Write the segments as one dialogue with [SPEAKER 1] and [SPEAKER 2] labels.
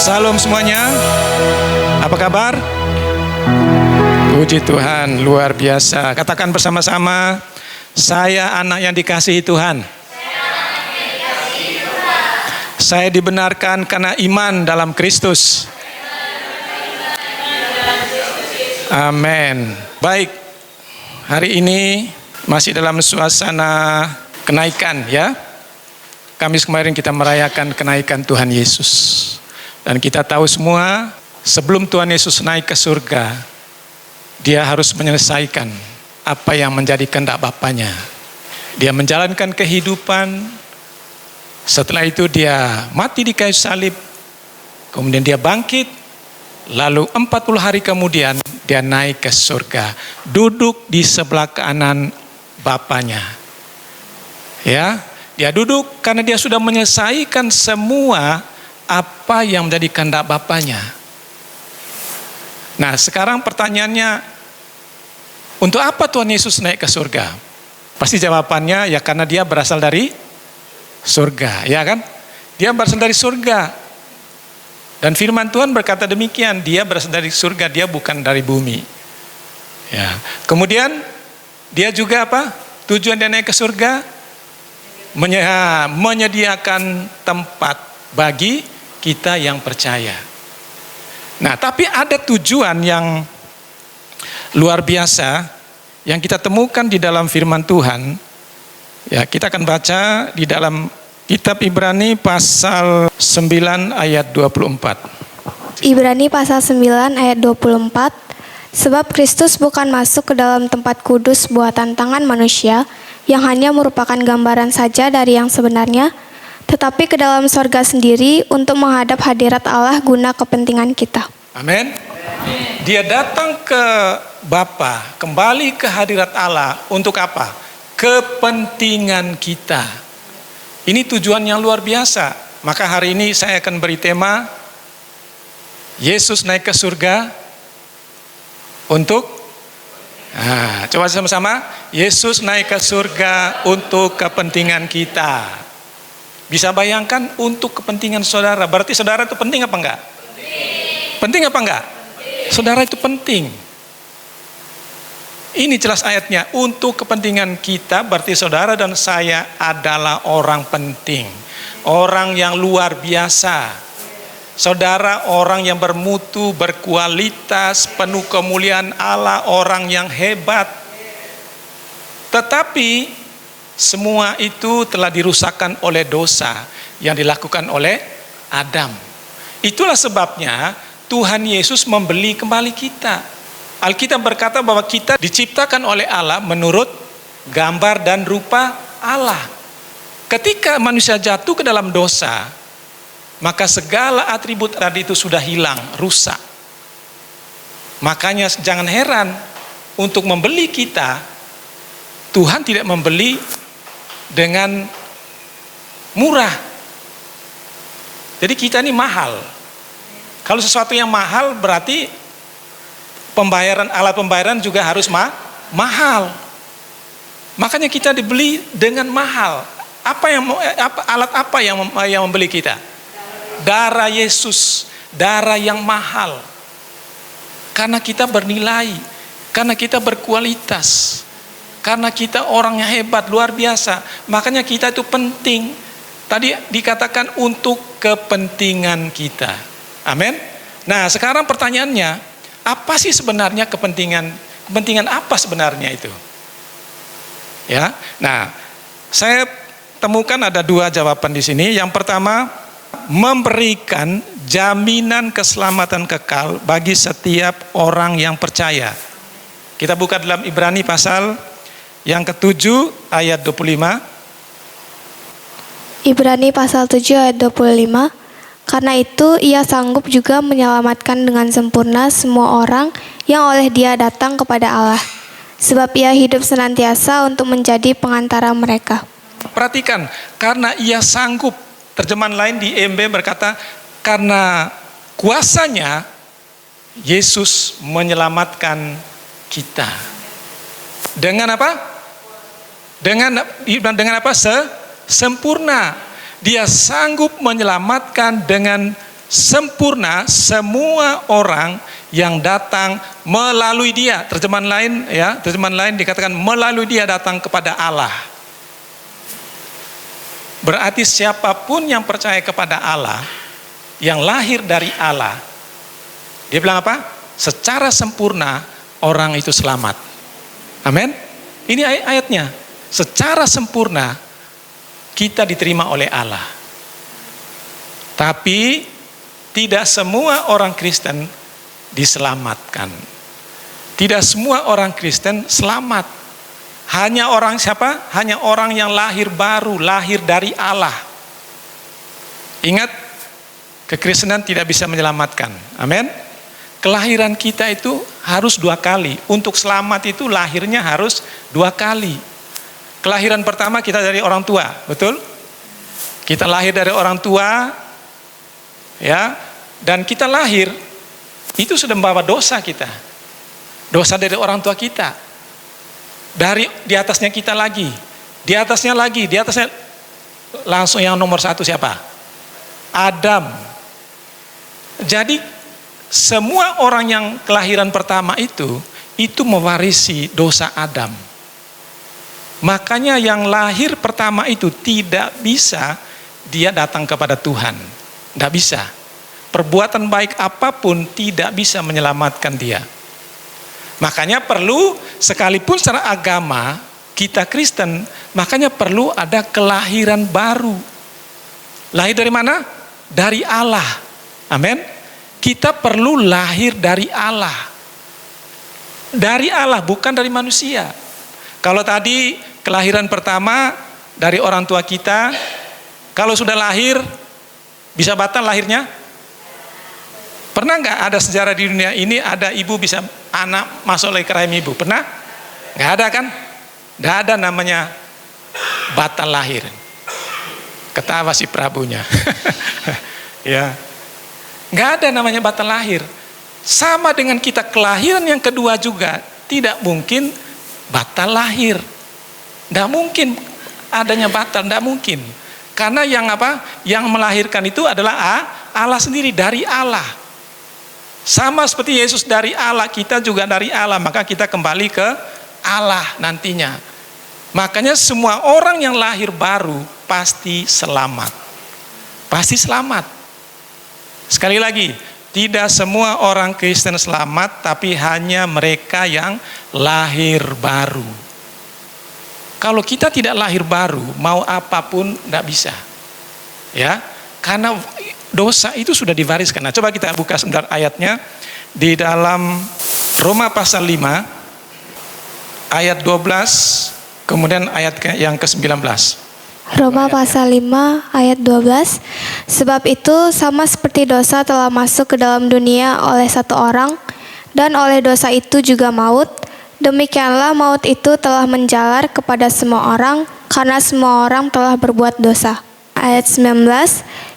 [SPEAKER 1] Salam semuanya. Apa kabar? Puji Tuhan, luar biasa. Katakan bersama-sama, saya anak yang dikasihi Tuhan. Saya dibenarkan karena iman dalam Kristus. Amin. Baik, hari ini masih dalam suasana kenaikan ya. Kamis kemarin kita merayakan kenaikan Tuhan Yesus. Dan kita tahu semua, sebelum Tuhan Yesus naik ke surga, Dia harus menyelesaikan apa yang menjadi kehendak Bapanya. Dia menjalankan kehidupan, setelah itu Dia mati di kayu salib, kemudian Dia bangkit, lalu 40 hari kemudian Dia naik ke surga, duduk di sebelah kanan Bapanya. Ya, Dia duduk karena Dia sudah menyelesaikan semua apa yang menjadi kehendak Bapanya. Nah, sekarang pertanyaannya, untuk apa Tuhan Yesus naik ke surga? Pasti jawabannya ya karena Dia berasal dari surga, ya kan? Dia berasal dari surga. Dan firman Tuhan berkata demikian, Dia berasal dari surga, Dia bukan dari bumi. Ya. Kemudian Dia juga apa? Tujuan Dia naik ke surga menyediakan tempat bagi kita yang percaya. Nah, tapi ada tujuan yang luar biasa yang kita temukan di dalam firman Tuhan. Ya, kita akan baca di dalam kitab Ibrani pasal 9 ayat 24.
[SPEAKER 2] Ibrani pasal 9 ayat 24. Sebab Kristus bukan masuk ke dalam tempat kudus buatan tangan manusia yang hanya merupakan gambaran saja dari yang sebenarnya, tetapi ke dalam sorga sendiri untuk menghadap hadirat Allah guna kepentingan kita.
[SPEAKER 1] Amin. Dia datang ke Bapa, kembali ke hadirat Allah untuk apa? Kepentingan kita. Ini tujuan yang luar biasa. Maka hari ini saya akan beri tema Yesus naik ke surga untuk coba sama-sama, Yesus naik ke surga untuk kepentingan kita. Bisa bayangkan untuk kepentingan saudara. Berarti saudara itu penting apa enggak? Penting apa enggak? Saudara itu penting. Ini jelas ayatnya. Untuk kepentingan kita, berarti saudara dan saya adalah orang penting. Orang yang luar biasa. Saudara orang yang bermutu, berkualitas, penuh kemuliaan Allah, orang yang hebat. Tetapi semua itu telah dirusakkan oleh dosa yang dilakukan oleh Adam. Itulah sebabnya Tuhan Yesus membeli kembali kita. Alkitab berkata bahwa kita diciptakan oleh Allah menurut gambar dan rupa Allah. Ketika manusia jatuh ke dalam dosa, maka segala atribut tadi itu sudah hilang, rusak. Makanya jangan heran untuk membeli kita, Tuhan tidak membeli dengan murah. Jadi kita ini mahal. Kalau sesuatu yang mahal berarti alat pembayaran juga harus mahal. Makanya kita dibeli dengan mahal. Alat apa yang membeli kita? Darah Yesus, darah yang mahal. Karena kita bernilai, karena kita berkualitas. Karena kita orang yang hebat, luar biasa. Makanya kita itu penting. Tadi dikatakan untuk kepentingan kita. Amin. Nah, sekarang pertanyaannya, apa sih sebenarnya kepentingan apa sebenarnya itu? Ya. Nah, saya temukan ada dua jawaban di sini. Yang pertama, memberikan jaminan keselamatan kekal bagi setiap orang yang percaya. Kita buka dalam Ibrani pasal yang ke-7 ayat 25.
[SPEAKER 2] Ibrani pasal 7 ayat 25. Karena itu ia sanggup juga menyelamatkan dengan sempurna semua orang yang oleh Dia datang kepada Allah. Sebab ia hidup senantiasa untuk menjadi pengantara mereka.
[SPEAKER 1] Perhatikan, karena ia sanggup. Terjemahan lain di EMB berkata, karena kuasanya Yesus menyelamatkan kita. Dengan apa? Dengan apa? Sempurna. Dia sanggup menyelamatkan dengan sempurna semua orang yang datang melalui dia. Terjemahan lain dikatakan melalui dia datang kepada Allah. Berarti siapapun yang percaya kepada Allah, yang lahir dari Allah, dia bilang apa? Secara sempurna orang itu selamat. Amin. Ini ayatnya. Secara sempurna kita diterima oleh Allah. Tapi tidak semua orang Kristen diselamatkan. Tidak semua orang Kristen selamat. Hanya orang siapa? Hanya orang yang lahir baru, lahir dari Allah. Ingat, kekristenan tidak bisa menyelamatkan. Amin. Kelahiran kita itu harus 2 kali. Untuk selamat itu lahirnya harus 2 kali. Kelahiran pertama kita dari orang tua, betul? Kita lahir dari orang tua, ya, dan kita lahir itu sudah membawa dosa kita, dosa dari orang tua kita. Dari di atasnya kita lagi, di atasnya langsung yang nomor 1 siapa? Adam. Jadi semua orang yang kelahiran pertama itu mewarisi dosa Adam. Makanya yang lahir pertama itu tidak bisa dia datang kepada Tuhan. Tidak bisa. Perbuatan baik apapun tidak bisa menyelamatkan dia. Makanya perlu, sekalipun secara agama kita Kristen, makanya perlu ada kelahiran baru. Lahir dari mana? Dari Allah. Amin. Kita perlu lahir dari Allah. Dari Allah, bukan dari manusia. Kalau tadi kelahiran pertama dari orang tua kita, kalau sudah lahir, bisa batal lahirnya? Pernah nggak ada sejarah di dunia ini ada ibu bisa anak masuk lagi ke rahim ibu? Pernah? Nggak ada kan? Nggak ada namanya batal lahir. Ketawa si Prabunya. Ya, nggak ada namanya batal lahir. Sama dengan kita kelahiran yang kedua juga tidak mungkin batal lahir. Nggak mungkin adanya batal, nggak mungkin. Karena yang yang melahirkan itu adalah Allah sendiri, dari Allah. Sama seperti Yesus dari Allah, kita juga dari Allah, maka kita kembali ke Allah nantinya. Makanya semua orang yang lahir baru pasti selamat. Pasti selamat. Sekali lagi, tidak semua orang Kristen selamat, tapi hanya mereka yang lahir baru. Kalau kita tidak lahir baru, mau apapun tidak bisa. Ya, karena dosa itu sudah diwariskan. Nah, coba kita buka sebentar ayatnya di dalam Roma pasal 5 ayat 12 kemudian ayat yang ke-19.
[SPEAKER 2] Roma pasal 5 ayat 12. Sebab itu sama seperti dosa telah masuk ke dalam dunia oleh satu orang, dan oleh dosa itu juga maut, demikianlah maut itu telah menjalar kepada semua orang, karena semua orang telah berbuat dosa. Ayat 19.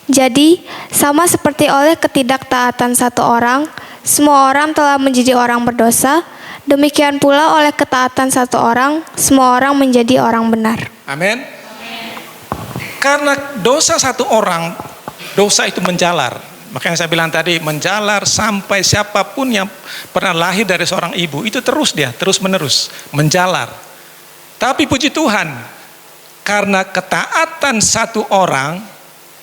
[SPEAKER 2] Jadi sama seperti oleh ketidaktaatan satu orang, semua orang telah menjadi orang berdosa, demikian pula oleh ketaatan satu orang, semua orang menjadi orang benar.
[SPEAKER 1] Amin. Karena dosa satu orang, dosa itu menjalar. Makanya saya bilang tadi, menjalar sampai siapapun yang pernah lahir dari seorang ibu, itu terus menerus menjalar. Tapi puji Tuhan, karena ketaatan satu orang,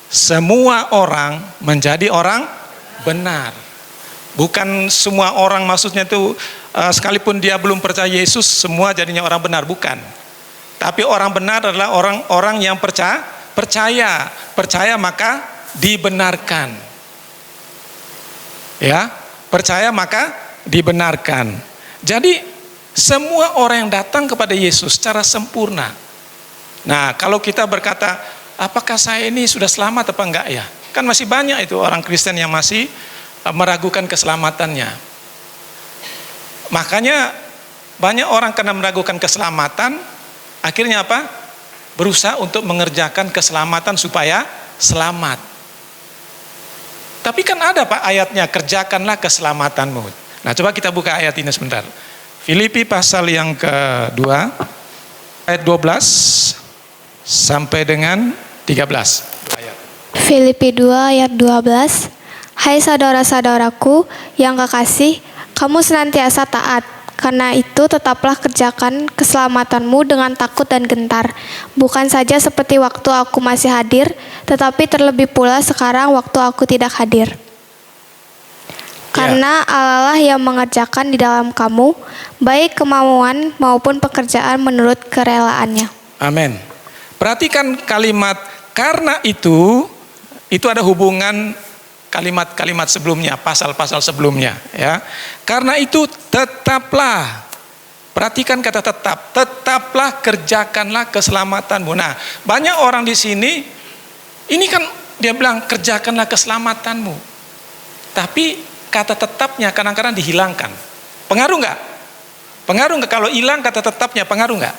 [SPEAKER 1] semua orang menjadi orang benar. Bukan semua orang, maksudnya itu sekalipun dia belum percaya Yesus, semua jadinya orang benar, bukan. Tapi orang benar adalah orang-orang yang percaya maka dibenarkan. Ya, percaya maka dibenarkan. Jadi semua orang yang datang kepada Yesus secara sempurna. Nah, kalau kita berkata, apakah saya ini sudah selamat apa enggak ya? Kan masih banyak itu orang Kristen yang masih meragukan keselamatannya. Makanya banyak orang karena meragukan keselamatan, akhirnya apa? Berusaha untuk mengerjakan keselamatan supaya selamat. Tapi kan ada Pak ayatnya, kerjakanlah keselamatanmu. Nah, coba kita buka ayat ini sebentar. Filipi pasal yang kedua, ayat 12 sampai dengan 13.
[SPEAKER 2] Filipi 2 ayat 12. Hai saudara-saudaraku yang kekasih, kamu senantiasa taat. Karena itu tetaplah kerjakan keselamatanmu dengan takut dan gentar. Bukan saja seperti waktu aku masih hadir, tetapi terlebih pula sekarang waktu aku tidak hadir. Karena Allah lah yang mengerjakan di dalam kamu, baik kemauan maupun pekerjaan menurut kerelaannya.
[SPEAKER 1] Amin. Perhatikan kalimat karena itu ada hubungan kalimat-kalimat sebelumnya, pasal-pasal sebelumnya, ya. Karena itu tetaplah, perhatikan kata tetap, tetaplah kerjakanlah keselamatanmu. Nah, banyak orang di sini, ini kan dia bilang kerjakanlah keselamatanmu, tapi kata tetapnya kadang-kadang dihilangkan. Pengaruh nggak? Pengaruh nggak kalau hilang kata tetapnya? Pengaruh nggak?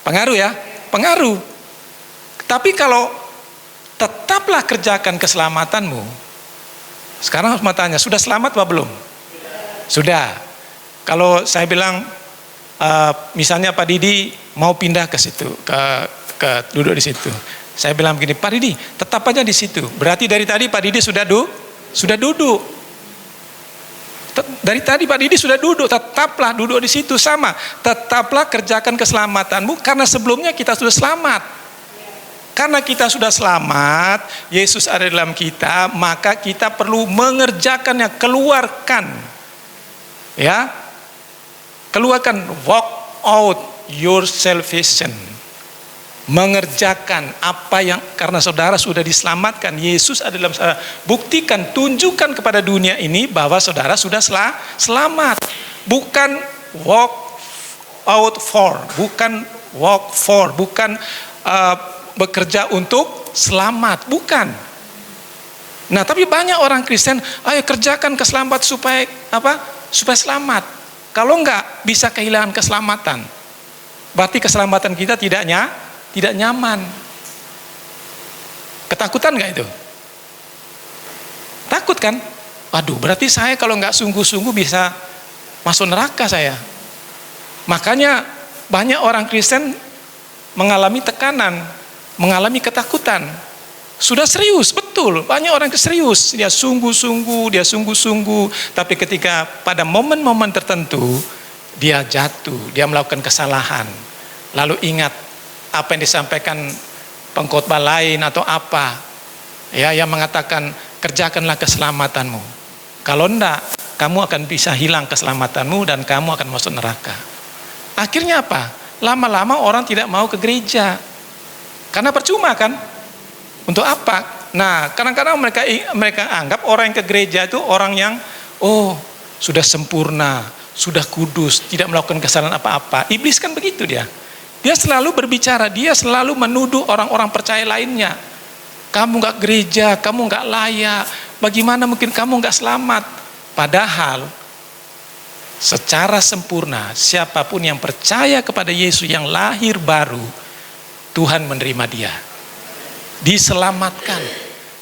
[SPEAKER 1] Pengaruh ya, pengaruh. Tapi kalau tetaplah kerjakan keselamatanmu, sekarang harus tanya, sudah selamat apa belum? Sudah. Kalau saya bilang, misalnya Pak Didi mau pindah ke situ, ke duduk di situ. Saya bilang begini, Pak Didi tetap aja di situ. Berarti dari tadi Pak Didi sudah duduk. Dari tadi Pak Didi sudah duduk, tetaplah duduk di situ sama. Tetaplah kerjakan keselamatanmu karena sebelumnya kita sudah selamat. Karena kita sudah selamat, Yesus ada dalam kita, maka kita perlu mengerjakannya, keluarkan. Ya. Keluarkan, walk out your salvation. Mengerjakan apa yang, karena saudara sudah diselamatkan, Yesus ada dalam saudara. Buktikan, tunjukkan kepada dunia ini bahwa saudara sudah selamat. Bukan walk out for, bukan walk for, bukan bekerja untuk selamat, bukan. Nah, tapi banyak orang Kristen, ayo kerjakan keselamatan supaya apa? Supaya selamat. Kalau enggak bisa kehilangan keselamatan. Berarti keselamatan kita tidak nyaman. Ketakutan enggak itu? Takut kan? Waduh, berarti saya kalau enggak sungguh-sungguh bisa masuk neraka saya. Makanya banyak orang Kristen mengalami tekanan, mengalami ketakutan. Sudah serius, betul. Banyak orang serius, dia sungguh-sungguh, tapi ketika pada momen-momen tertentu dia jatuh, dia melakukan kesalahan. Lalu ingat apa yang disampaikan pengkhotbah lain atau apa, ya, yang mengatakan kerjakanlah keselamatanmu. Kalau enggak, kamu akan bisa hilang keselamatanmu dan kamu akan masuk neraka. Akhirnya apa? Lama-lama orang tidak mau ke gereja. Karena percuma kan? Untuk apa? Nah, kadang-kadang mereka anggap orang yang ke gereja itu orang yang sudah sempurna, sudah kudus, tidak melakukan kesalahan apa-apa. Iblis kan begitu dia. Dia selalu berbicara, dia selalu menuduh orang-orang percaya lainnya. Kamu nggak gereja, kamu nggak layak. Bagaimana mungkin kamu nggak selamat? Padahal secara sempurna siapapun yang percaya kepada Yesus yang lahir baru, Tuhan menerima dia, diselamatkan.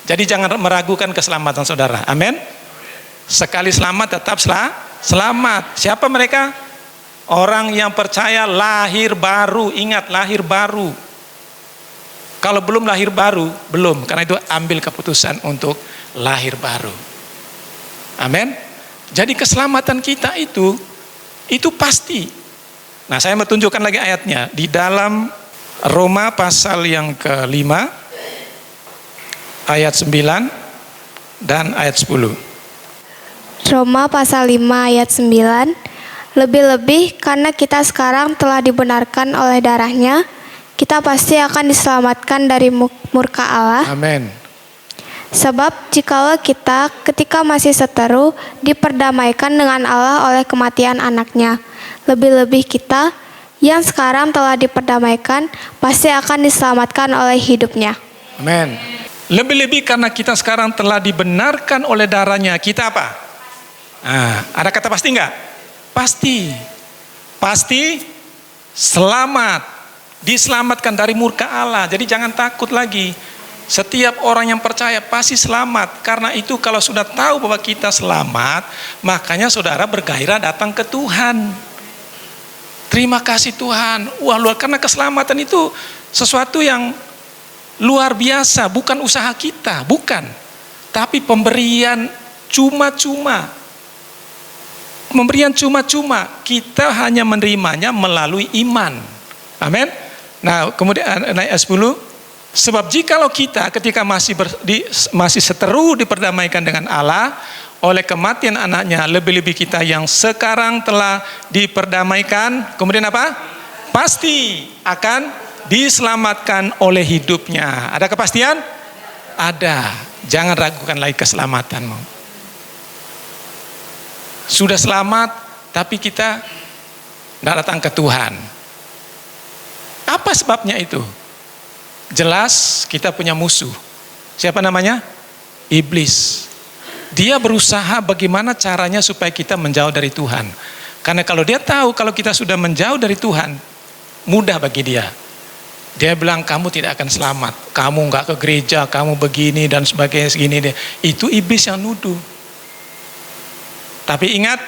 [SPEAKER 1] Jadi jangan meragukan keselamatan saudara. Amin. Sekali selamat tetap selamat. Siapa mereka? Orang yang percaya lahir baru. Ingat, lahir baru. Kalau belum lahir baru, belum. Karena itu ambil keputusan untuk lahir baru. Amin. Jadi keselamatan kita itu pasti. Nah, saya mau tunjukkan lagi ayatnya di dalam Roma pasal yang ke-5 ayat 9 dan ayat 10.
[SPEAKER 2] Roma pasal 5 ayat 9. Lebih-lebih karena kita sekarang telah dibenarkan oleh darahnya, kita pasti akan diselamatkan dari murka Allah.
[SPEAKER 1] Amin.
[SPEAKER 2] Sebab jikalau kita ketika masih seteru diperdamaikan dengan Allah oleh kematian anaknya, lebih-lebih kita yang sekarang telah diperdamaikan pasti akan diselamatkan oleh hidupnya.
[SPEAKER 1] Amin. Lebih-lebih karena kita sekarang telah dibenarkan oleh darahnya, kita apa? Ada kata pasti enggak? Pasti. Pasti selamat. Diselamatkan dari murka Allah. Jadi jangan takut lagi. Setiap orang yang percaya pasti selamat. Karena itu kalau sudah tahu bahwa kita selamat, makanya saudara bergairah datang ke Tuhan. Terima kasih Tuhan. Wah, luar, karena keselamatan itu sesuatu yang luar biasa, bukan usaha kita, bukan. Tapi pemberian cuma-cuma. Pemberian cuma-cuma, kita hanya menerimanya melalui iman. Amin. Nah, kemudian ayat 10, sebab jikalau kita ketika masih seteru diperdamaikan dengan Allah oleh kematian anaknya, lebih-lebih kita yang sekarang telah diperdamaikan, kemudian apa? Pasti akan diselamatkan oleh hidupnya. Ada kepastian? Ada. Jangan ragukan lagi keselamatanmu. Sudah selamat, tapi kita tidak datang ke Tuhan. Apa sebabnya itu? Jelas kita punya musuh. Siapa namanya? Iblis. Dia berusaha bagaimana caranya supaya kita menjauh dari Tuhan. Karena kalau dia tahu kalau kita sudah menjauh dari Tuhan, mudah bagi dia. Dia bilang kamu tidak akan selamat. Kamu nggak ke gereja, kamu begini dan sebagainya segini deh. Itu iblis yang nuduh. Tapi ingat,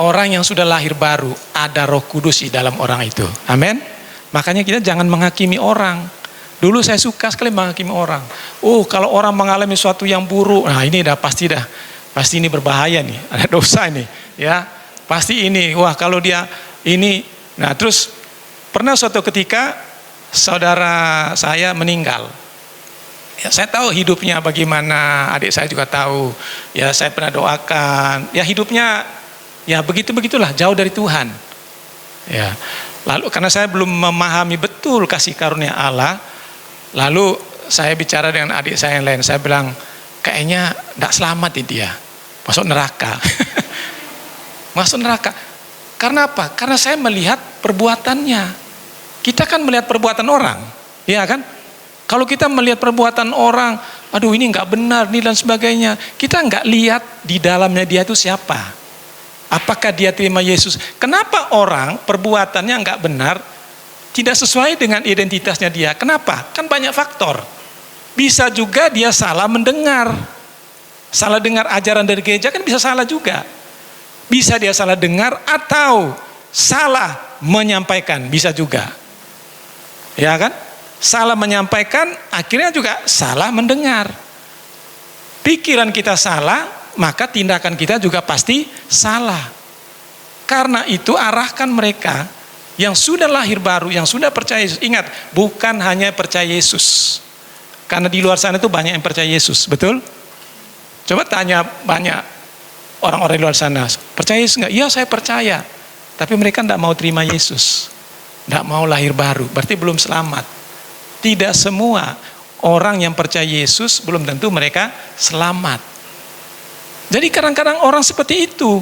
[SPEAKER 1] orang yang sudah lahir baru, ada Roh Kudus di dalam orang itu. Amin. Makanya kita jangan menghakimi orang. Dulu saya suka sekali menghakimi orang. Oh, kalau orang mengalami sesuatu yang buruk, nah ini pasti ini berbahaya nih, ada dosa ini, ya. Pasti ini, wah kalau dia ini. Nah terus pernah suatu ketika saudara saya meninggal. Ya, saya tahu hidupnya bagaimana, adik saya juga tahu. Ya, saya pernah doakan. Ya, hidupnya ya begitulah, jauh dari Tuhan. Ya. Lalu karena saya belum memahami betul kasih karunia Allah, lalu saya bicara dengan adik saya yang lain. Saya bilang, kayaknya tidak selamat dia. Masuk neraka. Masuk neraka. Karena apa? Karena saya melihat perbuatannya. Kita kan melihat perbuatan orang, ya kan? Kalau kita melihat perbuatan orang, aduh ini nggak benar nih dan sebagainya, kita nggak lihat di dalamnya dia itu siapa. Apakah dia terima Yesus? Kenapa orang perbuatannya nggak benar, tidak sesuai dengan identitasnya dia? Kenapa? Kan banyak faktor. Bisa juga dia salah mendengar, salah dengar ajaran dari gereja kan bisa salah juga. Bisa dia salah dengar atau salah menyampaikan, bisa juga. Ya kan? Salah menyampaikan, akhirnya juga salah mendengar. Pikiran kita salah, maka tindakan kita juga pasti salah. Karena itu arahkan mereka yang sudah lahir baru, yang sudah percaya Yesus. Ingat, bukan hanya percaya Yesus. Karena di luar sana itu banyak yang percaya Yesus, betul? Coba tanya banyak orang-orang di luar sana, percaya Yesus enggak? Iya saya percaya. Tapi mereka tidak mau terima Yesus. Tidak mau lahir baru, berarti belum selamat. Tidak semua orang yang percaya Yesus belum tentu mereka selamat. Jadi kadang-kadang orang seperti itu.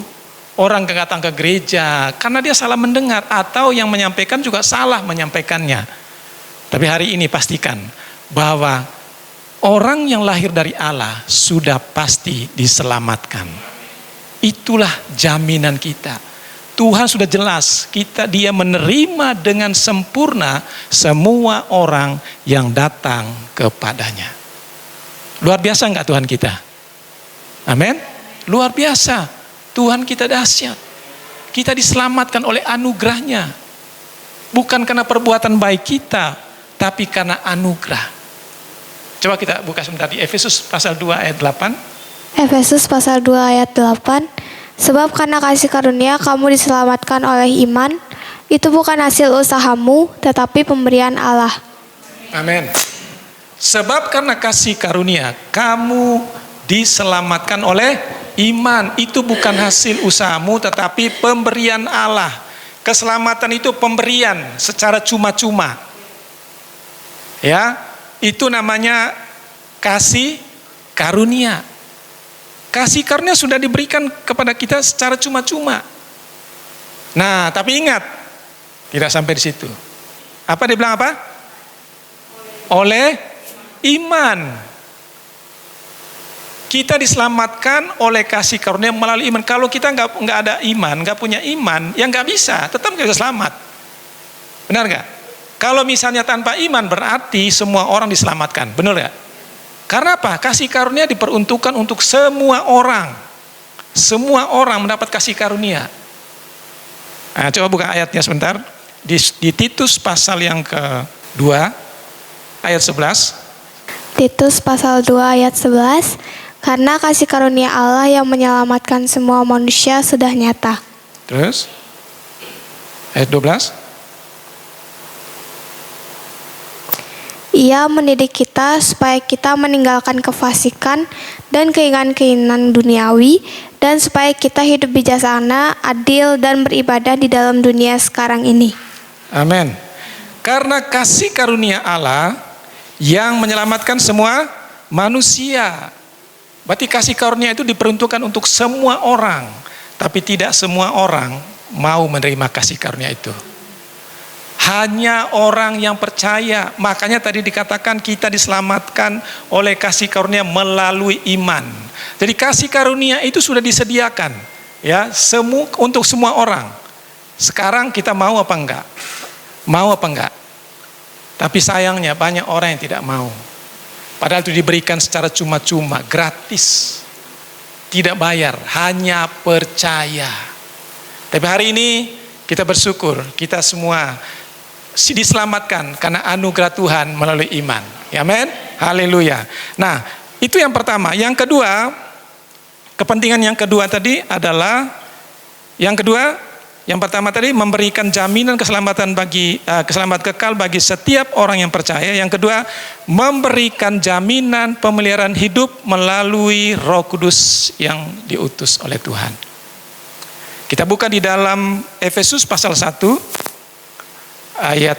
[SPEAKER 1] Orang datang ke gereja karena dia salah mendengar atau yang menyampaikan juga salah menyampaikannya. Tapi hari ini pastikan bahwa orang yang lahir dari Allah sudah pasti diselamatkan. Itulah jaminan kita. Tuhan sudah jelas, dia menerima dengan sempurna semua orang yang datang kepadanya. Luar biasa enggak Tuhan kita? Amin. Luar biasa. Tuhan kita dahsyat. Kita diselamatkan oleh anugerahnya. Bukan karena perbuatan baik kita, tapi karena anugerah. Coba kita buka sebentar di Efesus pasal 2 ayat 8.
[SPEAKER 2] Efesus pasal 2 ayat 8. Sebab karena kasih karunia kamu diselamatkan oleh iman, itu bukan hasil usahamu, tetapi pemberian Allah.
[SPEAKER 1] Amin. Sebab karena kasih karunia kamu diselamatkan oleh iman, itu bukan hasil usahamu, tetapi pemberian Allah. Keselamatan itu pemberian secara cuma-cuma. Ya, itu namanya kasih karunia. Kasih karunia sudah diberikan kepada kita secara cuma-cuma. Nah, tapi ingat, tidak sampai di situ. Apa dia bilang apa? Oleh iman. Kita diselamatkan oleh kasih karunia melalui iman. Kalau kita nggak ada iman, nggak punya iman, ya nggak bisa, tetap nggak bisa selamat. Benar nggak? Kalau misalnya tanpa iman berarti semua orang diselamatkan, benar nggak? Karena apa? Kasih karunia diperuntukkan untuk semua orang. Semua orang mendapat kasih karunia. Nah, coba buka ayatnya sebentar. Di Titus pasal yang ke-2 ayat 11.
[SPEAKER 2] Titus pasal 2 ayat 11. Karena kasih karunia Allah yang menyelamatkan semua manusia sudah nyata.
[SPEAKER 1] Terus ayat 12.
[SPEAKER 2] Ia mendidik kita supaya kita meninggalkan kefasikan dan keinginan-keinginan duniawi, dan supaya kita hidup bijaksana, adil, dan beribadah di dalam dunia sekarang ini.
[SPEAKER 1] Amin. Karena kasih karunia Allah yang menyelamatkan semua manusia. Berarti kasih karunia itu diperuntukkan untuk semua orang, tapi tidak semua orang mau menerima kasih karunia itu. Hanya orang yang percaya. Makanya tadi dikatakan kita diselamatkan oleh kasih karunia melalui iman. Jadi kasih karunia itu sudah disediakan, ya, untuk semua orang. Sekarang kita mau apa enggak? Mau apa enggak? Tapi sayangnya banyak orang yang tidak mau. Padahal itu diberikan secara cuma-cuma, gratis. Tidak bayar, hanya percaya. Tapi hari ini kita bersyukur, kita semua diselamatkan karena anugerah Tuhan melalui iman. Amin. Haleluya. Nah, itu yang pertama. Yang kedua, kepentingan yang kedua tadi adalah yang pertama tadi memberikan jaminan keselamatan keselamatan kekal bagi setiap orang yang percaya. Yang kedua, memberikan jaminan pemeliharaan hidup melalui Roh Kudus yang diutus oleh Tuhan. Kita buka di dalam Efesus pasal 1 ayat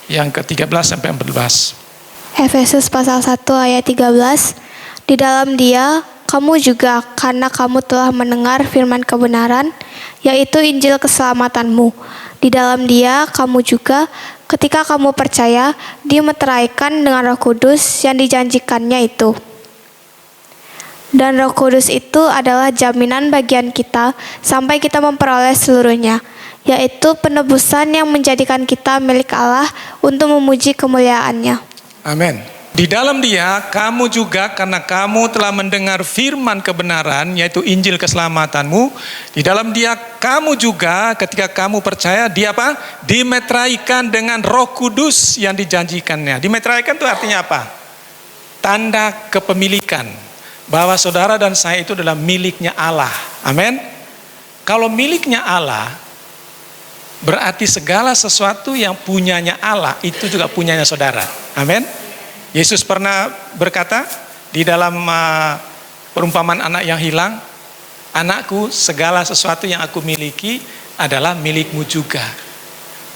[SPEAKER 1] yang ke-13 sampai 14.
[SPEAKER 2] Efesus pasal 1 ayat 13. Di dalam Dia kamu juga, karena kamu telah mendengar firman kebenaran, yaitu Injil keselamatanmu. Di dalam Dia kamu juga, ketika kamu percaya, dimeteraikan dengan Roh Kudus yang dijanjikannya itu. Dan Roh Kudus itu adalah jaminan bagian kita sampai kita memperoleh seluruhnya, yaitu penebusan yang menjadikan kita milik Allah untuk memuji kemuliaan-Nya.
[SPEAKER 1] Amin. Di dalam Dia kamu juga, karena kamu telah mendengar firman kebenaran, yaitu Injil keselamatanmu. Di dalam Dia kamu juga, ketika kamu percaya, Dia apa? Dimeteraikan dengan Roh Kudus yang dijanjikannya. Dimeteraikan itu artinya apa? Tanda kepemilikan, bahwa saudara dan saya itu adalah miliknya Allah. Amin. Kalau miliknya Allah, berarti segala sesuatu yang punyanya Allah itu juga punyanya saudara. Amin. Yesus pernah berkata di dalam perumpamaan anak yang hilang, anakku, segala sesuatu yang aku miliki adalah milikmu juga.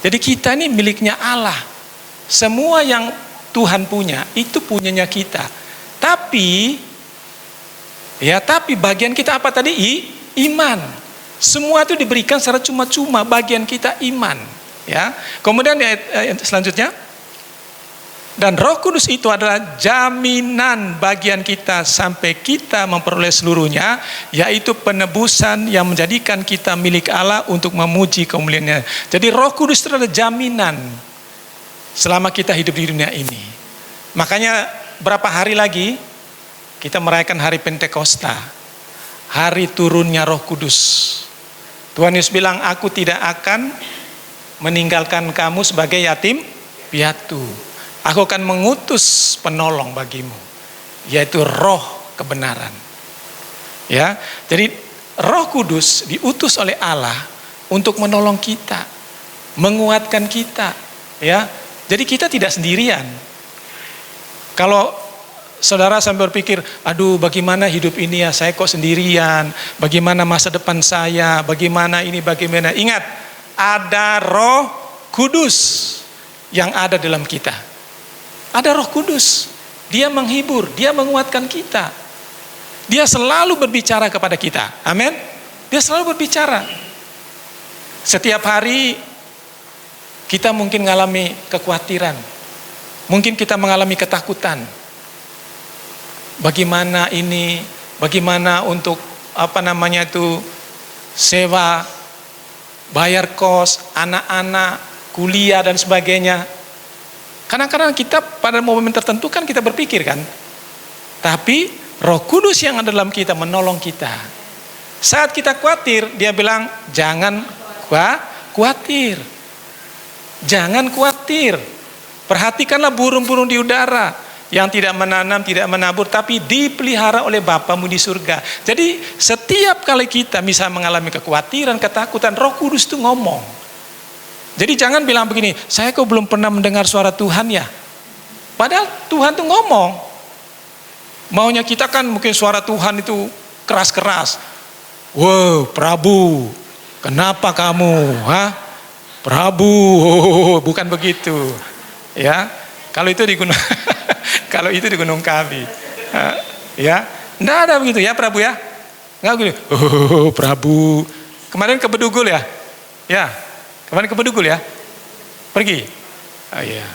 [SPEAKER 1] Jadi kita ini miliknya Allah. Semua yang Tuhan punya itu punyanya kita. Tapi bagian kita apa tadi? Iman. Semua itu diberikan secara cuma-cuma, bagian kita iman. Ya. Kemudian di ayat selanjutnya, dan Roh Kudus itu adalah jaminan bagian kita sampai kita memperoleh seluruhnya, yaitu penebusan yang menjadikan kita milik Allah untuk memuji kemuliaan-Nya. Jadi Roh Kudus itu adalah jaminan selama kita hidup di dunia ini. Makanya berapa hari lagi kita merayakan hari Pentakosta, hari turunnya Roh Kudus. Tuhan Yesus bilang, aku tidak akan meninggalkan kamu sebagai yatim piatu. Aku akan mengutus penolong bagimu, yaitu Roh kebenaran. Ya, jadi Roh Kudus diutus oleh Allah untuk menolong kita, menguatkan kita. Ya, jadi kita tidak sendirian. Kalau saudara sampai berpikir, aduh bagaimana hidup ini ya, saya kok sendirian, bagaimana masa depan saya, bagaimana ini, bagaimana. Ingat, ada Roh Kudus yang ada dalam kita. Ada Roh Kudus, Dia menghibur, Dia menguatkan kita. Dia selalu berbicara kepada kita. Amin. Dia selalu berbicara. Setiap hari kita mungkin mengalami kekhawatiran. Mungkin kita mengalami ketakutan. Bagaimana ini, bagaimana untuk sewa, bayar kos, anak-anak, kuliah dan sebagainya. Kadang-kadang kita pada momen tertentu kan kita berpikir kan. Tapi Roh Kudus yang ada dalam kita menolong kita. Saat kita khawatir, Dia bilang, jangan khawatir. Jangan khawatir. Perhatikanlah burung-burung di udara. Yang tidak menanam, tidak menabur, tapi dipelihara oleh Bapamu di surga. Jadi setiap kali kita bisa mengalami kekhawatiran, ketakutan, Roh Kudus itu ngomong. Jadi jangan bilang begini, saya kok belum pernah mendengar suara Tuhan ya. Padahal Tuhan tuh ngomong. Maunya kita kan mungkin suara Tuhan itu keras-keras. Wow, Prabu, kenapa kamu? Prabu, bukan begitu. Ya, kalau itu di gunung, kalau itu di Gunung Kawi, ya, enggak ada begitu ya Prabu ya, enggak begitu. Oh Prabu, kemarin ke Bedugul ya, kemarin ke Bedugul ya, pergi, ya,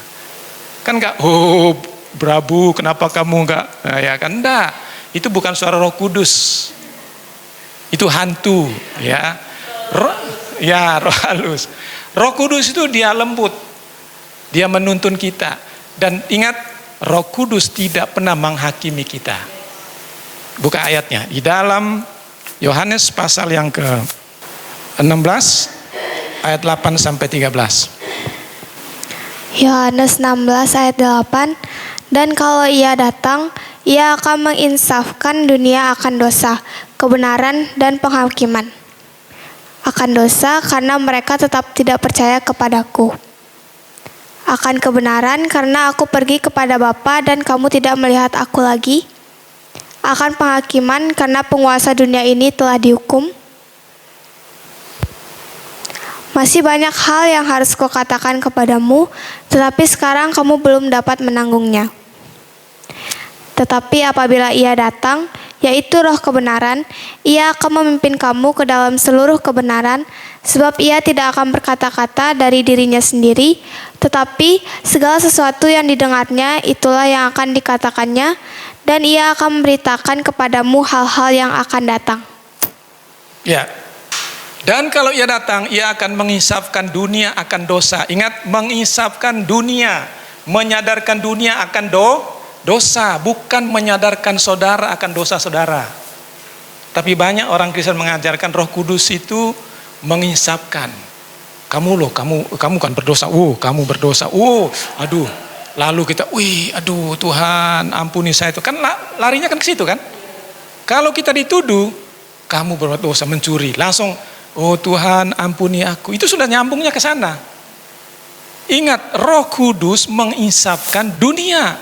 [SPEAKER 1] kan enggak. Oh Prabu, kenapa kamu enggak? Ya kan enggak, itu bukan suara Roh Kudus, itu hantu, ya, roh halus. Roh Kudus itu dia lembut, dia menuntun kita, dan ingat Roh Kudus tidak pernah menghakimi kita. Buka ayatnya di dalam Yohanes pasal yang ke-16 ayat 8 sampai 13.
[SPEAKER 2] Yohanes 16 ayat 8, dan kalau ia datang, ia akan menginsafkan dunia akan dosa, kebenaran, dan penghakiman. Akan dosa karena mereka tetap tidak percaya kepadaku. Akan kebenaran karena aku pergi kepada Bapa dan kamu tidak melihat aku lagi. Akan penghakiman karena penguasa dunia ini telah dihukum. Masih banyak hal yang harus kukatakan kepadamu, tetapi sekarang kamu belum dapat menanggungnya. Tetapi apabila ia datang, yaitu Roh kebenaran, ia akan memimpin kamu ke dalam seluruh kebenaran, sebab ia tidak akan berkata-kata dari dirinya sendiri, tetapi segala sesuatu yang didengarnya itulah yang akan dikatakannya, dan ia akan memberitakan kepadamu hal-hal yang akan datang.
[SPEAKER 1] Ya. Dan kalau ia datang, ia akan mengisapkan dunia akan dosa. Ingat, mengisapkan dunia, menyadarkan dunia akan dosa, bukan menyadarkan saudara akan dosa saudara. Tapi banyak orang Kristen mengajarkan Roh Kudus itu mengisapkan. Kamu kan berdosa. Kamu berdosa. Aduh. Lalu kita, aduh Tuhan, ampuni saya itu. Kan larinya kan ke situ kan? Kalau kita dituduh, kamu berbuat dosa, mencuri, langsung, oh Tuhan, ampuni aku. Itu sudah nyambungnya ke sana. Ingat, Roh Kudus mengisapkan dunia,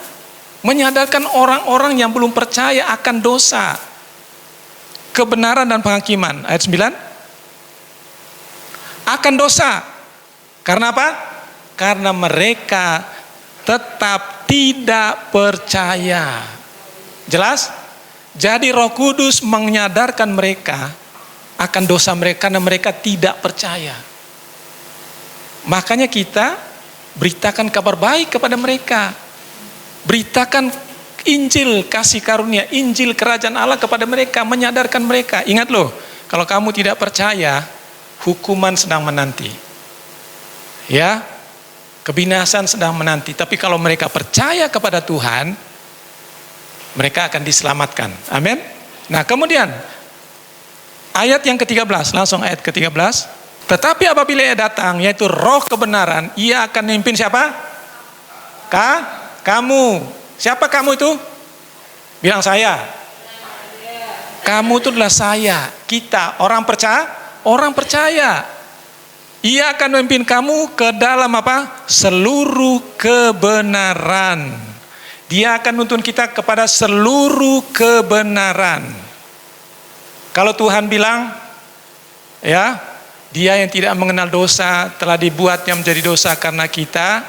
[SPEAKER 1] menyadarkan orang-orang yang belum percaya akan dosa, kebenaran dan penghakiman. Ayat 9. Akan dosa. Karena apa? Karena mereka tetap tidak percaya. Jelas? Jadi Roh Kudus menyadarkan mereka akan dosa mereka karena mereka tidak percaya. Makanya kita beritakan kabar baik kepada mereka. Beritakan Injil kasih karunia, Injil kerajaan Allah kepada mereka, menyadarkan mereka. Ingat loh, kalau kamu tidak percaya, hukuman sedang menanti. Ya, kebinasan sedang menanti. Tapi kalau mereka percaya kepada Tuhan, mereka akan diselamatkan. Amin. Nah, kemudian ayat yang ke-13, langsung ayat ke-13. Tetapi apabila ia datang, yaitu Roh kebenaran, ia akan memimpin siapa? Kamu. Siapa kamu itu? Bilang saya. Kamu itu adalah saya, kita, orang percaya. Ia akan memimpin kamu ke dalam apa? Seluruh kebenaran. Dia akan menuntun kita kepada seluruh kebenaran. Kalau Tuhan bilang, ya, dia yang tidak mengenal dosa telah dibuatnya menjadi dosa karena kita,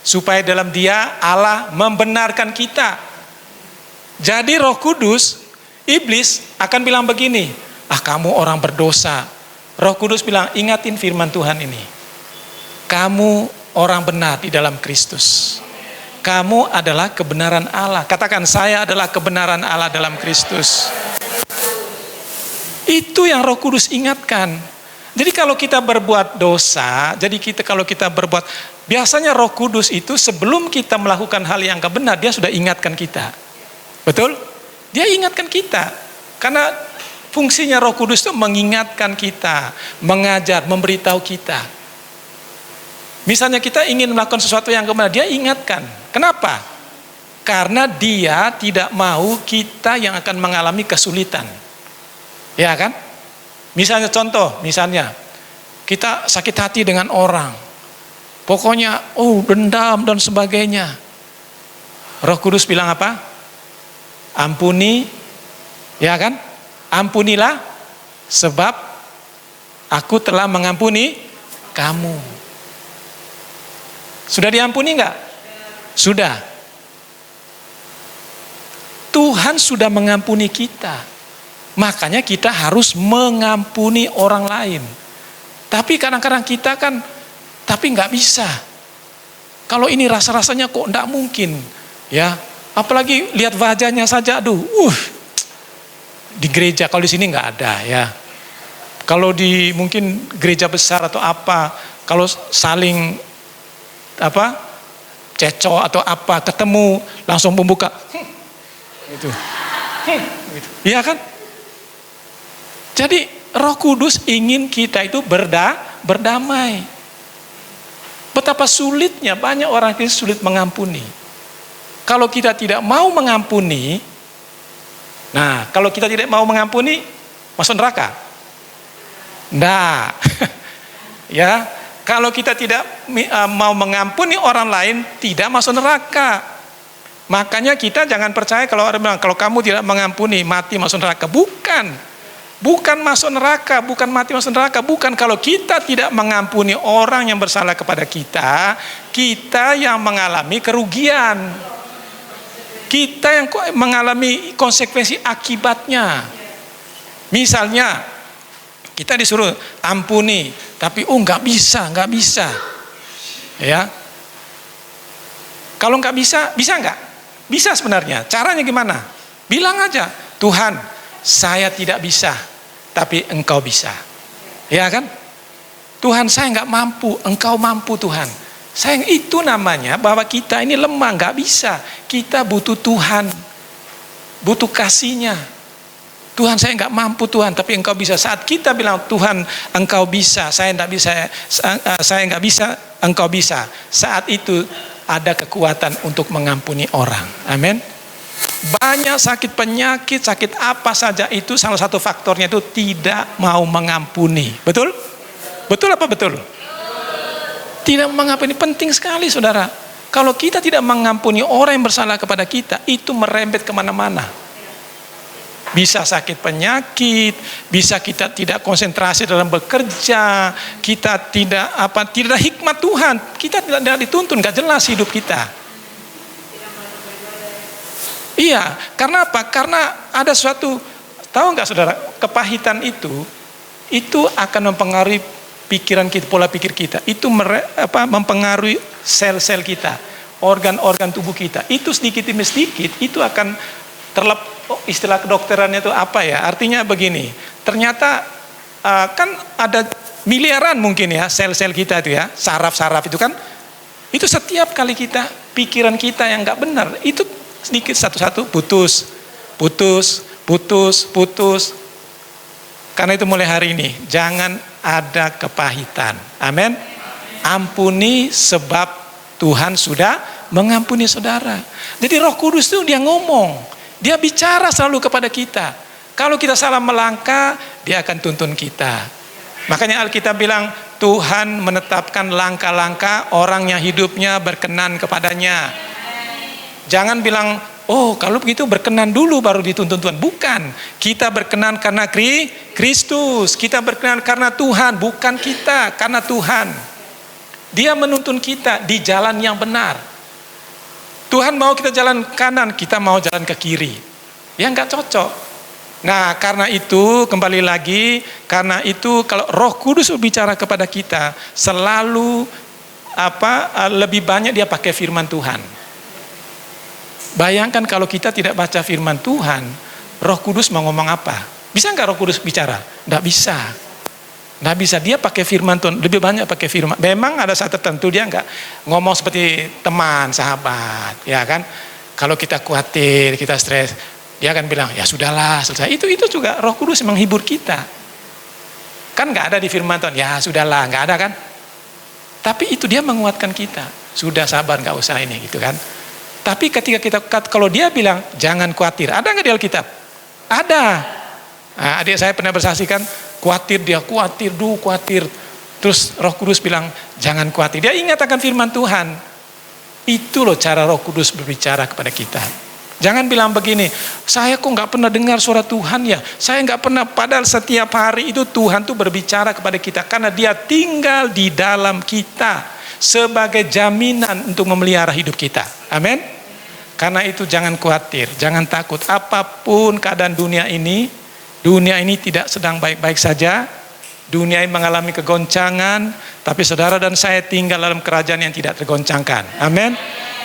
[SPEAKER 1] supaya dalam dia Allah membenarkan kita. Jadi Roh Kudus, iblis akan bilang begini, kamu orang berdosa. Roh Kudus bilang, ingatin firman Tuhan ini. Kamu orang benar di dalam Kristus. Kamu adalah kebenaran Allah. Katakan, saya adalah kebenaran Allah dalam Kristus. Itu yang Roh Kudus ingatkan. Jadi kalau kita berbuat dosa, biasanya Roh Kudus itu sebelum kita melakukan hal yang gak benar, dia sudah ingatkan kita. Betul? Dia ingatkan kita. Karena fungsinya Roh Kudus itu mengingatkan kita, mengajar, memberitahu kita. Misalnya kita ingin melakukan sesuatu yang benar, dia ingatkan. Kenapa? Karena dia tidak mau kita yang akan mengalami kesulitan. Ya kan? Misalnya misalnya kita sakit hati dengan orang. Pokoknya dendam dan sebagainya. Roh Kudus bilang apa? Ampuni, ya kan? Ampunilah sebab aku telah mengampuni kamu. Sudah diampuni enggak? Sudah. Tuhan sudah mengampuni kita. Makanya kita harus mengampuni orang lain. Tapi kadang-kadang kita kan, tapi nggak bisa. Kalau ini rasa-rasanya kok nggak mungkin, ya. Apalagi lihat wajahnya saja, di gereja, kalau di sini nggak ada, ya. Kalau di mungkin gereja besar atau apa, kalau saling cecok atau apa, ketemu langsung membuka, gitu. Iya kan? Jadi Roh Kudus ingin kita itu berdamai. Betapa sulitnya, banyak orang yang sulit mengampuni. Kalau kita tidak mau mengampuni, kalau kita tidak mau mengampuni, masuk neraka. Nah, ya, kalau kita tidak mau mengampuni orang lain, tidak masuk neraka. Makanya kita jangan percaya kalau orang bilang, kalau kamu tidak mengampuni, mati masuk neraka. Bukan masuk neraka, bukan mati masuk neraka, bukan. Kalau kita tidak mengampuni orang yang bersalah kepada kita, kita yang mengalami kerugian. Kita yang mengalami konsekuensi akibatnya. Misalnya, kita disuruh ampuni, tapi nggak bisa. Ya. Kalau nggak bisa nggak? Bisa sebenarnya. Caranya gimana? Bilang aja, Tuhan, saya tidak bisa, tapi Engkau bisa. Ya kan? Tuhan, saya nggak mampu, Engkau mampu Tuhan. Itu namanya bahwa kita ini lemah, nggak bisa. Kita butuh Tuhan, butuh kasih-Nya. Tuhan, saya nggak mampu Tuhan, tapi Engkau bisa. Saat kita bilang, Tuhan Engkau bisa, saya nggak bisa, Engkau bisa. Saat itu ada kekuatan untuk mengampuni orang. Amin. Banyak sakit penyakit, sakit apa saja itu salah satu faktornya itu tidak mau mengampuni. Betul? Betul apa betul? Tidak mengampuni, penting sekali saudara. Kalau kita tidak mengampuni orang yang bersalah kepada kita, itu merembet kemana-mana. Bisa sakit penyakit, bisa kita tidak konsentrasi dalam bekerja, kita tidak ada hikmat Tuhan, kita tidak dituntun, gak jelas hidup kita. Iya, karena apa? Karena ada suatu, tahu nggak saudara, kepahitan itu akan mempengaruhi pikiran kita, pola pikir kita. Itu mempengaruhi sel-sel kita, organ-organ tubuh kita. Itu sedikit demi sedikit, itu akan istilah kedokterannya itu apa ya? Artinya begini, ternyata kan ada miliaran mungkin ya sel-sel kita itu ya, saraf-saraf itu kan, itu setiap kali kita, pikiran kita yang nggak benar, itu sedikit satu-satu putus. Karena itu mulai hari ini jangan ada kepahitan. Amin. Ampuni sebab Tuhan sudah mengampuni saudara. Jadi Roh Kudus itu dia ngomong, dia bicara selalu kepada kita. Kalau kita salah melangkah, dia akan tuntun kita. Makanya Alkitab bilang Tuhan menetapkan langkah-langkah orang yang hidupnya berkenan kepadanya. Jangan bilang, kalau begitu berkenan dulu baru dituntun Tuhan. Bukan, kita berkenan karena Kristus. Kita berkenan karena Tuhan, bukan kita, karena Tuhan. Dia menuntun kita di jalan yang benar. Tuhan mau kita jalan kanan, kita mau jalan ke kiri. Ya nggak cocok. Nah, karena itu kembali lagi, karena itu kalau Roh Kudus berbicara kepada kita, selalu lebih banyak dia pakai firman Tuhan. Bayangkan kalau kita tidak baca firman Tuhan, Roh Kudus mau ngomong apa? Bisa nggak Roh Kudus bicara? Nggak bisa. Nggak bisa, dia pakai firman Tuhan, lebih banyak pakai firman. Memang ada saat tertentu dia nggak ngomong seperti teman, sahabat, ya kan? Kalau kita khawatir, kita stres, dia akan bilang, ya sudahlah, selesai. Itu juga Roh Kudus menghibur kita. Kan nggak ada di firman Tuhan, ya sudahlah, nggak ada kan? Tapi itu dia menguatkan kita. Sudah sabar, nggak usah ini, gitu kan? Tapi ketika kalau dia bilang jangan khawatir, ada nggak di Alkitab? Ada. Nah, adik saya pernah bersaksikan khawatir, dia khawatir. Terus Roh Kudus bilang jangan khawatir. Dia ingat akan firman Tuhan. Itu loh cara Roh Kudus berbicara kepada kita. Jangan bilang begini, saya kok nggak pernah dengar suara Tuhan ya. Saya nggak pernah, padahal setiap hari itu Tuhan tuh berbicara kepada kita. Karena dia tinggal di dalam kita. Sebagai jaminan untuk memelihara hidup kita. Amin. Karena itu jangan khawatir, jangan takut. Apapun keadaan dunia ini tidak sedang baik-baik saja. Dunia ini mengalami kegoncangan, tapi saudara dan saya tinggal dalam kerajaan yang tidak tergoncangkan. Amin.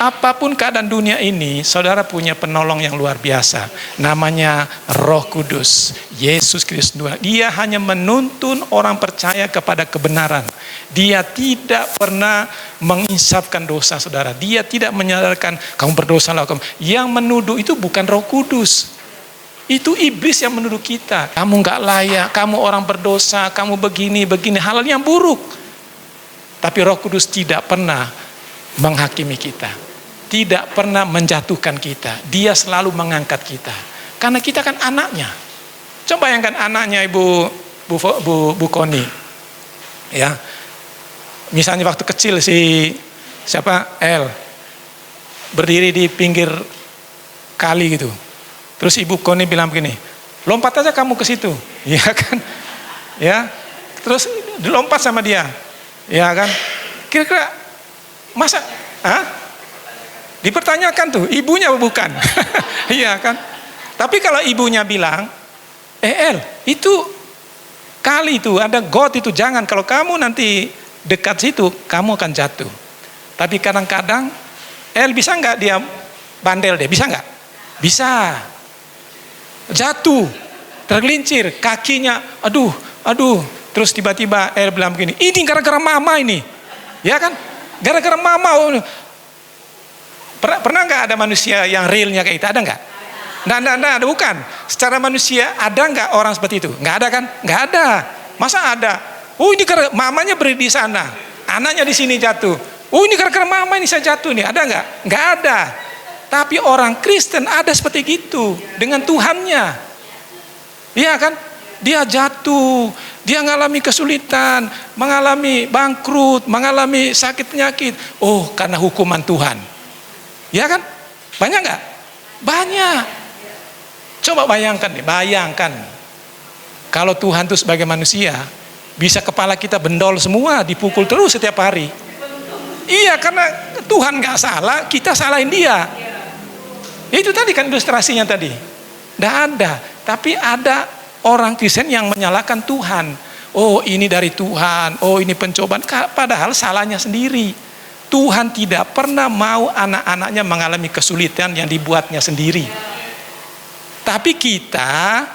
[SPEAKER 1] Apapun keadaan dunia ini, saudara punya penolong yang luar biasa. Namanya Roh Kudus, Yesus Kristus. Dia hanya menuntun orang percaya kepada kebenaran. Dia tidak pernah menginsafkan dosa, saudara. Dia tidak menyadarkan kamu berdosa lah. Yang menuduh itu bukan Roh Kudus. Itu iblis yang menuduh kita. Kamu nggak layak, kamu orang berdosa, kamu begini, hal yang buruk. Tapi Roh Kudus tidak pernah menghakimi kita, tidak pernah menjatuhkan kita. Dia selalu mengangkat kita, karena kita kan anaknya. Coba bayangkan anaknya Bu Koni, ya. Misalnya waktu kecil El berdiri di pinggir kali gitu, terus Ibu Koni bilang begini, lompat aja kamu ke situ, ya kan, ya. Terus dilompat sama dia, ya kan. Kira-kira masa, dipertanyakan tuh, ibunya bukan, iya kan. Tapi kalau ibunya bilang, El, itu kali itu ada got itu, jangan, kalau kamu nanti dekat situ, kamu akan jatuh. Tapi kadang-kadang, El bisa nggak dia bandel deh, bisa nggak? Bisa. Jatuh, tergelincir, kakinya, aduh. Terus tiba-tiba El bilang begini, ini gara-gara mama ini, ya kan? Gara-gara mama. Pernah nggak ada manusia yang realnya kayak itu? Ada nggak? Nggak ada, bukan. Secara manusia ada nggak orang seperti itu? Nggak ada kan? Nggak ada. Masa ada? Oh, ini karena mamanya berdiri di sana, anaknya di sini jatuh. Oh, ini gara-gara mama ini saya jatuh nih. Ada nggak? Nggak ada. Tapi orang Kristen ada seperti gitu dengan Tuhannya. Iya kan? Dia jatuh, dia mengalami kesulitan, mengalami bangkrut, mengalami sakit penyakit. Oh, karena hukuman Tuhan. Ya kan? Banyak nggak? Banyak. Coba bayangkan. Kalau Tuhan itu sebagai manusia, bisa kepala kita bendol semua, dipukul terus setiap hari. Iya, karena Tuhan nggak salah, kita salahin dia. Itu tadi kan ilustrasinya tadi. Nggak ada, tapi ada orang Kristen yang menyalahkan Tuhan. Oh, ini dari Tuhan, oh ini pencobaan. Padahal salahnya sendiri. Tuhan tidak pernah mau anak-anaknya mengalami kesulitan yang dibuatnya sendiri. Tapi kita,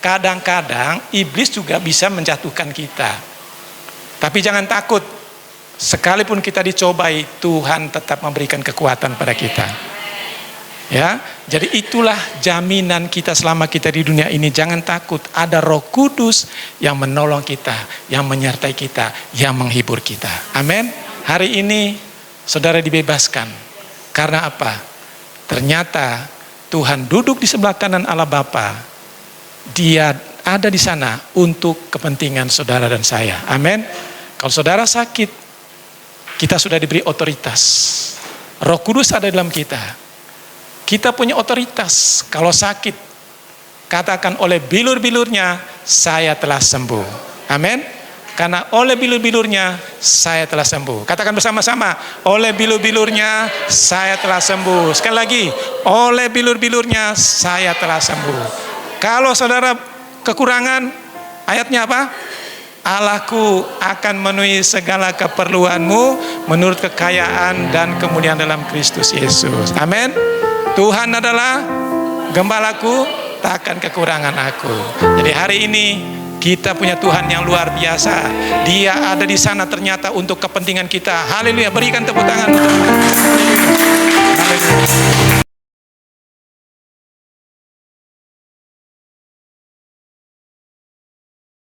[SPEAKER 1] kadang-kadang iblis juga bisa menjatuhkan kita. Tapi jangan takut, sekalipun kita dicobai, Tuhan tetap memberikan kekuatan pada kita. Ya, jadi itulah jaminan kita selama kita di dunia ini. Jangan takut, ada Roh Kudus yang menolong kita, yang menyertai kita, yang menghibur kita. Amin. Hari ini saudara dibebaskan. Karena apa? Ternyata Tuhan duduk di sebelah kanan Allah Bapa. Dia ada di sana untuk kepentingan saudara dan saya. Amin. Kalau saudara sakit, kita sudah diberi otoritas. Roh Kudus ada dalam kita. Kita punya otoritas. Kalau sakit, katakan oleh bilur-bilurnya, saya telah sembuh. Amin. Karena oleh bilur-bilurnya, saya telah sembuh. Katakan bersama-sama, oleh bilur-bilurnya, saya telah sembuh. Sekali lagi, oleh bilur-bilurnya, saya telah sembuh. Kalau saudara kekurangan, ayatnya apa? Allahku akan memenuhi segala keperluanmu menurut kekayaan dan kemuliaan dalam Kristus Yesus. Amin. Tuhan adalah gembalaku, takkan kekurangan aku. Jadi hari ini kita punya Tuhan yang luar biasa. Dia ada di sana ternyata untuk kepentingan kita. Haleluya, berikan tepuk tangan untuk Tuhan. Haleluya.